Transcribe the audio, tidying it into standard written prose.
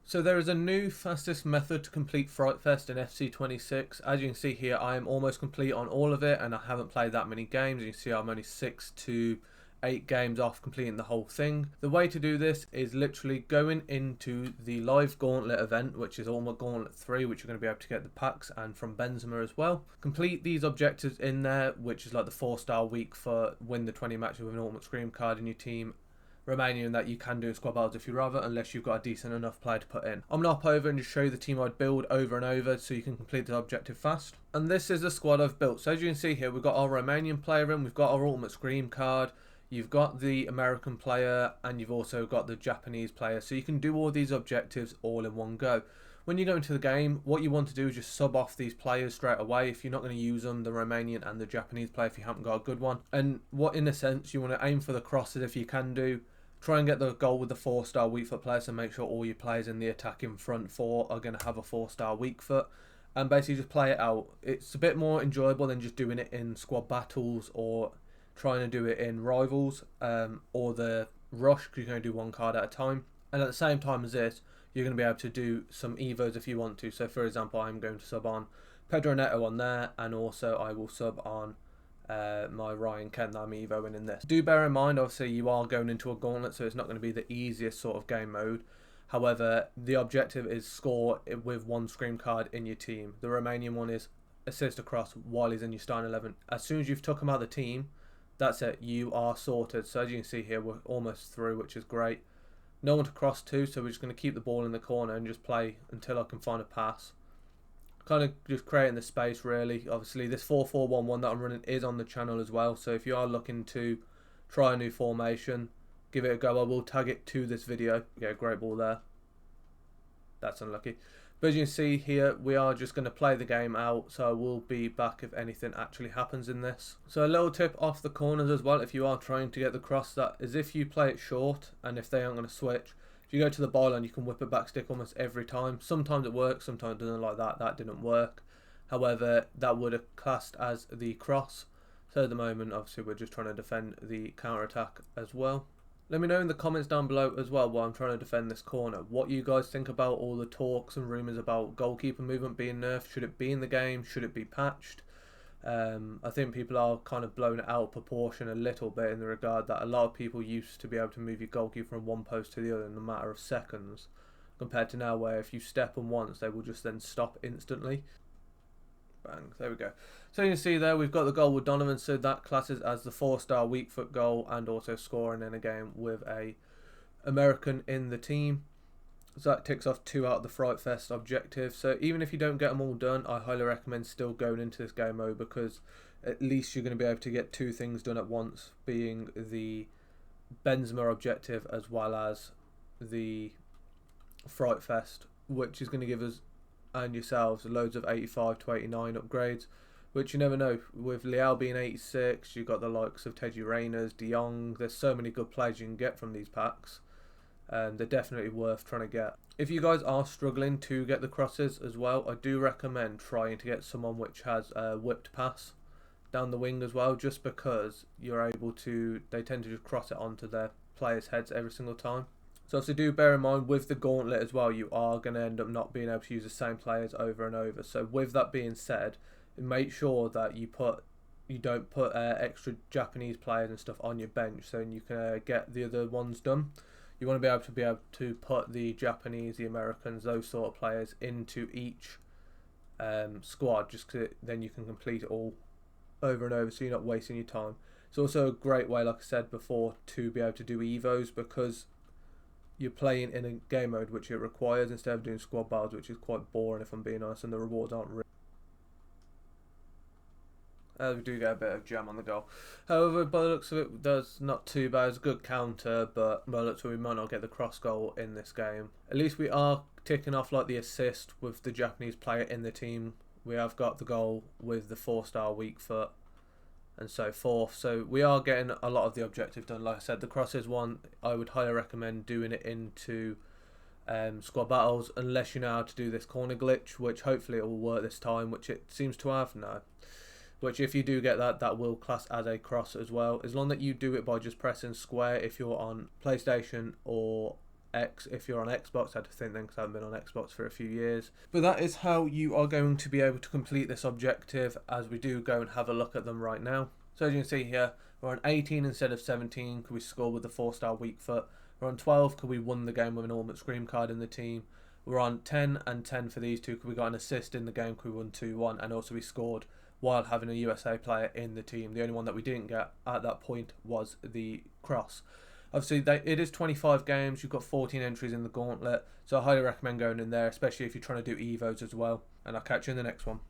So there is a new fastest method to complete Fright Fest in FC26. As you can see here, I am almost complete on all of it, and I haven't played that many games. You can see I'm only 6 to 8 games off completing the whole thing. The way to do this is literally going into the live Gauntlet event, which is Ultimate Gauntlet 3, which you're going to be able to get the packs and from Benzema as well. Complete these objectives in there, which is like the 4-star week for win the 20 matches with an Ultimate Scream card in your team. Romanian that you can do in squad battles if you rather, unless you've got a decent enough player to put in. I'm going to hop over and just show you the team I'd build over and over so you can complete the objective fast. And this is the squad I've built. So as you can see here, we've got our Romanian player in, we've got our Ultimate Scream card, you've got the American player, and you've also got the Japanese player. So you can do all these objectives all in one go. When you go into the game, what you want to do is just sub off these players straight away if you're not going to use them, the Romanian and the Japanese player if you haven't got a good one. And what in a sense you want to aim for the crosses if you can do. Try and get the goal with the 4-star weak foot players, so make sure all your players in the attacking front four are going to have a 4-star weak foot. And basically just play it out. It's a bit more enjoyable than just doing it in squad battles or trying to do it in rivals or the rush, because you're going to do one card at a time. And at the same time as this, you're going to be able to do some evos if you want to. So for example, I'm going to sub on Pedro Neto on there, and also I will sub on my Ryan Kent that I'm evoing in this. Do bear in mind, obviously you are going into a gauntlet, so it's not going to be the easiest sort of game mode. However, the objective is score with one Scream card in your team. The Romanian one is assist across while he's in your starting 11. As soon as you've took him out of the team, that's it, you are sorted. So as you can see here, we're almost through, which is great. No one to cross to, so we're just going to keep the ball in the corner and just play until I can find a pass. Kind of just creating the space really. Obviously this 4-4-1-1 that I'm running is on the channel as well, so if you are looking to try a new formation, give it a go. I will tag it to this video. Yeah, great ball there. That's unlucky. But as you can see here, we are just going to play the game out, so I will be back if anything actually happens in this. So a little tip off the corners as well, if you are trying to get the cross, that is if you play it short and if they aren't going to switch, if you go to the byline, you can whip it back stick almost every time. Sometimes it works, sometimes it doesn't, like that. That didn't work. However, that would have classed as the cross. So at the moment, obviously, we're just trying to defend the counter-attack as well. Let me know in the comments down below as well while I'm trying to defend this corner, what you guys think about all the talks and rumours about goalkeeper movement being nerfed. Should it be in the game? Should it be patched? I think people are kind of blown it out of proportion a little bit in the regard that a lot of people used to be able to move your goalkeeper from one post to the other in a matter of seconds, compared to now where if you step them once they will just then stop instantly. Bang, there we go. So you can see there we've got the goal with Donovan, so that classes as the 4-star weak foot goal and also scoring in a game with a American in the team. So that ticks off 2 out of the Fright Fest objective. So even if you don't get them all done, I highly recommend still going into this game mode, because at least you're going to be able to get 2 things done at once, being the Benzema objective as well as the Fright Fest, which is going to give us and yourselves loads of 85 to 89 upgrades, which you never know. With Leal being 86, you've got the likes of Teji Reyners, De Jong. There's so many good players you can get from these packs, and they're definitely worth trying to get. If you guys are struggling to get the crosses as well, I do recommend trying to get someone which has a whipped pass down the wing as well, just because you're able to, they tend to just cross it onto their players' heads every single time. So obviously do bear in mind with the Gauntlet as well, you are going to end up not being able to use the same players over and over. So with that being said, make sure that you don't put extra Japanese players and stuff on your bench, so you can get the other ones done. You want to be able to put the Japanese, the Americans, those sort of players into each squad, just cause then you can complete it all over and over, so you're not wasting your time. It's also a great way, like I said before, to be able to do evos, because you're playing in a game mode which it requires, instead of doing squad battles, which is quite boring if I'm being honest, and the rewards aren't really. We do get a bit of jam on the goal. However, by the looks of it, that's not too bad. It's a good counter, but by the looks of it, we might not get the cross goal in this game. At least we are ticking off like the assist with the Japanese player in the team. We have got the goal with the 4-star weak foot and so forth. So we are getting a lot of the objective done. Like I said, the crosses one, I would highly recommend doing it into squad battles, unless you know how to do this corner glitch, which hopefully it will work this time, which it seems to have now. Which if you do get that, that will class as a cross as well, as long that you do it by just pressing square if you're on PlayStation or X if you're on Xbox. I had to think then because I haven't been on Xbox for a few years. But that is how you are going to be able to complete this objective, as we do go and have a look at them right now. So as you can see here, we're on 18 instead of 17. Could we score with the 4-star weak foot? We're on 12. Could we win the game with an Ultimate Scream card in the team? We're on 10 and 10 for these two. Could we got an assist in the game? Could we won 2-1? And also we scored while having a USA player in the team. The only one that we didn't get at that point was the cross. Obviously, it is 25 games. You've got 14 entries in the Gauntlet. So I highly recommend going in there, especially if you're trying to do Evos as well. And I'll catch you in the next one.